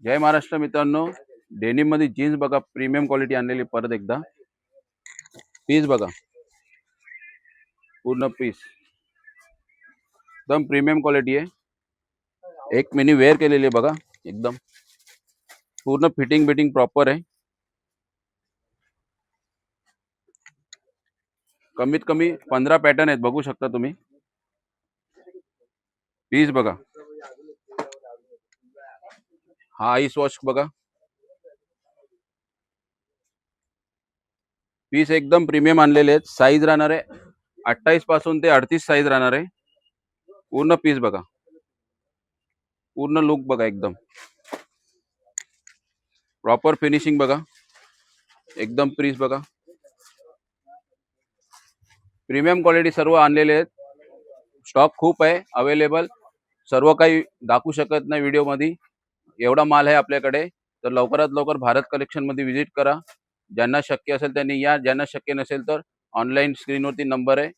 जय महाराष्ट्र मित्रांनो, डेनिम मध्ये जीन्स बघा, प्रीमियम क्वालिटी आणलेली परत एकदा. पीस बघा, पूर्ण पीस एकदम प्रीमियम क्वालिटी आहे. एक मिनी वेअर केलेली आहे बघा, एकदम पूर्ण फिटिंग बिटिंग प्रॉपर आहे. कमीत कमी 15 पॅटर्न आहेत, बघू शकता तुम्ही. पीस बघा, हा आईस वॉश बघा. पीस एकदम प्रीमियम आणलेले आहेत. साईज राहणार आहे 28 पासून ते 38 साईज राहणार आहे. पूर्ण पीस बघा, पूर्ण लुक बघा, एकदम प्रॉपर फिनिशिंग बघा, एकदम पीस बघा. प्रीमियम क्वालिटी सर्व आणलेले आहेत. स्टॉक खूप आहे अवेलेबल, सर्व काही दाखवू शकत नाही व्हिडिओ मध्ये, एवढा माल आहे आपल्याकडे. तर लवकरात लवकर भारत कलेक्शन मध्ये व्हिजिट करा. ज्यांना शक्य असेल त्यांनी या, ज्यांना शक्य नसेल तर ऑनलाईन स्क्रीनवरती नंबर आहे,